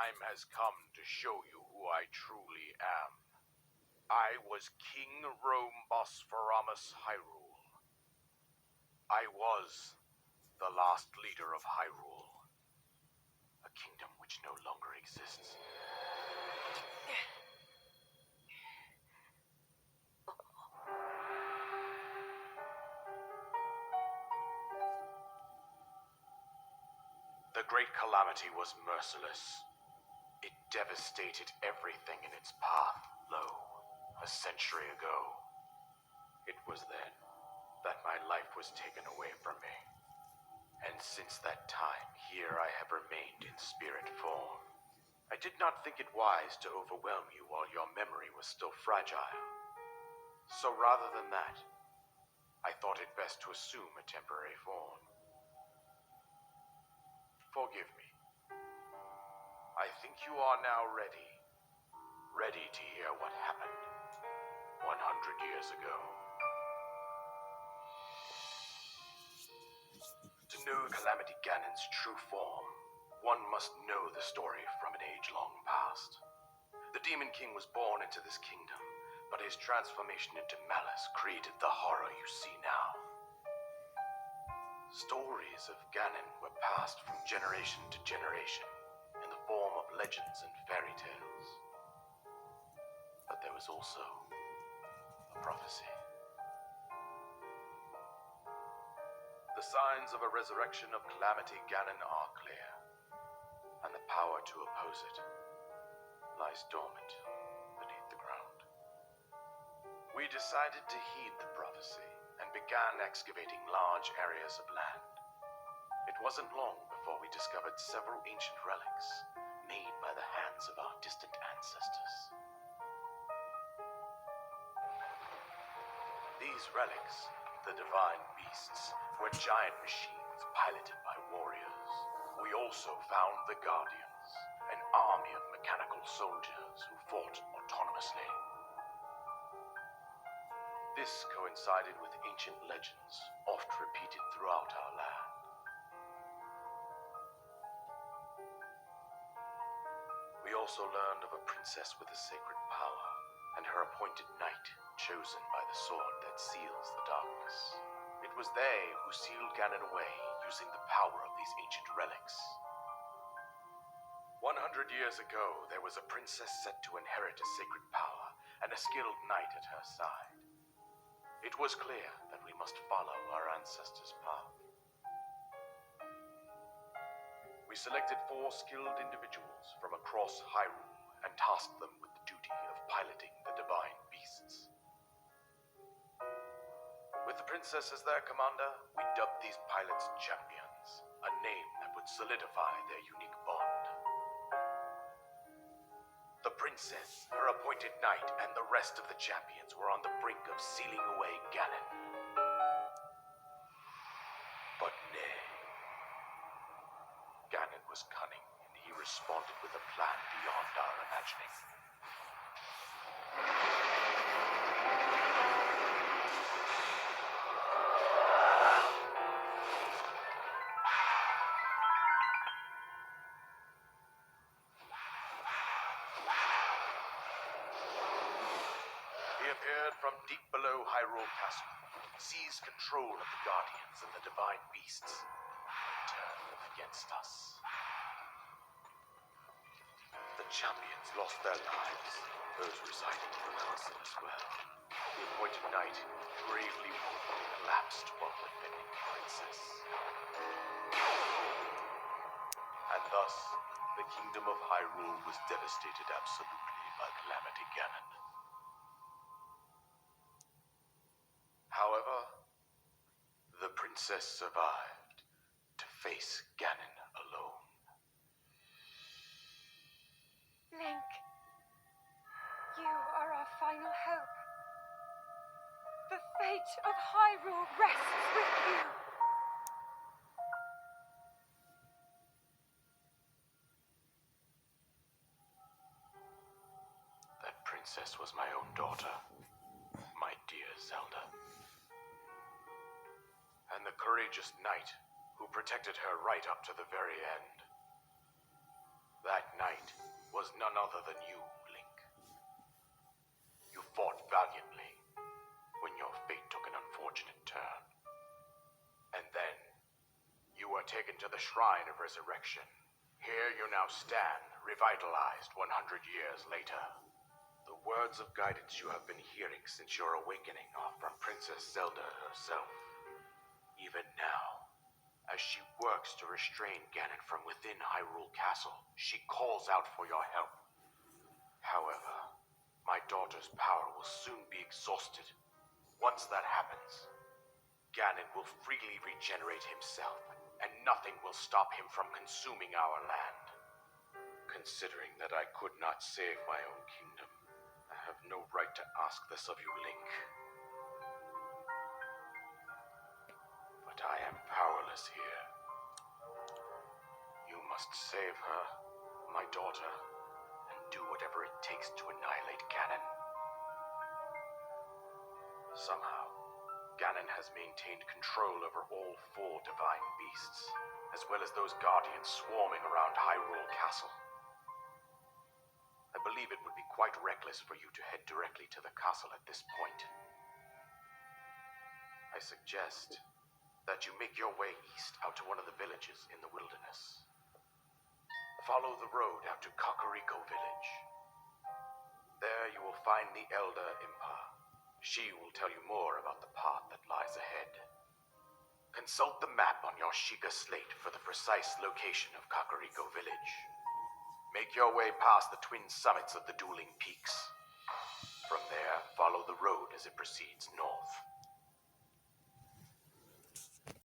time has come to show you who I truly am. I was King Rhombospheramus Hyrule. I was the last leader of Hyrule, a kingdom which no longer exists. The Great Calamity was merciless. It devastated everything in its path, a century ago. It was then that my life was taken away from me. And since that time, here I have remained in spirit form. I did not think it wise to overwhelm you while your memory was still fragile. So rather than that, I thought it best to assume a temporary form. Forgive me. I think you are now ready to hear what happened 100 years ago. To know Calamity Ganon's true form, one must know the story from an age long past. The Demon King was born into this kingdom, but his transformation into malice created the horror you see now. Stories of Ganon were passed from generation to generation in the form of legends and fairy tales. But there was also a prophecy. The signs of a resurrection of Calamity Ganon are clear, and the power to oppose it lies dormant beneath the ground. We decided to heed the prophecy and began excavating large areas of land. It wasn't long before we discovered several ancient relics made by the hands of our distant ancestors. These relics, the divine beasts, were giant machines piloted by warriors. We also found the Guardians, an army of mechanical soldiers who fought autonomously. This coincided with ancient legends, oft repeated throughout our land. We also learned of a princess with a sacred power, and her appointed knight, chosen by the sword that seals the darkness. It was they who sealed Ganon away, using the power of these ancient relics. 100 years ago, there was a princess set to inherit a sacred power, and a skilled knight at her side. It was clear that we must follow our ancestors' path. We selected 4 skilled individuals from across Hyrule and tasked them with the duty of piloting the divine beasts. With the princess as their commander, we dubbed these pilots champions, a name that would solidify their unique bond. The princess, her appointed knight, and the rest of the champions were on the brink of sealing away Ganon. But nay. Ganon was cunning, and he responded with a plan beyond our imagining. He appeared from deep below Hyrule Castle, seized control of the Guardians and the divine beasts, and turned them against us. The champions lost their lives, those residing in the castle as well. The appointed knight, gravely wounded, collapsed while defending the princess. And thus, the kingdom of Hyrule was devastated absolutely by Calamity Ganon. However, the princess survived to face Ganon alone. Link, you are our final hope. The fate of Hyrule rests with you. That princess was my own daughter, my dear Zelda. And the courageous knight who protected her right up to the very end. That night was none other than you, Link. You fought valiantly when your fate took an unfortunate turn. And then, you were taken to the Shrine of Resurrection. Here you now stand, revitalized 100 years later. The words of guidance you have been hearing since your awakening are from Princess Zelda herself. Even now, as she works to restrain Ganon from within Hyrule Castle, she calls out for your help. However, my daughter's power will soon be exhausted. Once that happens, Ganon will freely regenerate himself, and nothing will stop him from consuming our land. Considering that I could not save my own kingdom, I have no right to ask this of you, Link. But I am powerless here. You must save her, my daughter, and do whatever it takes to annihilate Ganon. Somehow, Ganon has maintained control over all 4 divine beasts, as well as those guardians swarming around Hyrule Castle. I believe it would be quite reckless for you to head directly to the castle at this point. I suggest that you make your way east out to one of the villages in the wilderness. Follow the road out to Kakariko Village. There you will find the Elder Impa. She will tell you more about the path that lies ahead. Consult the map on your Sheikah slate for the precise location of Kakariko Village. Make your way past the twin summits of the dueling peaks. From there, follow the road as it proceeds north.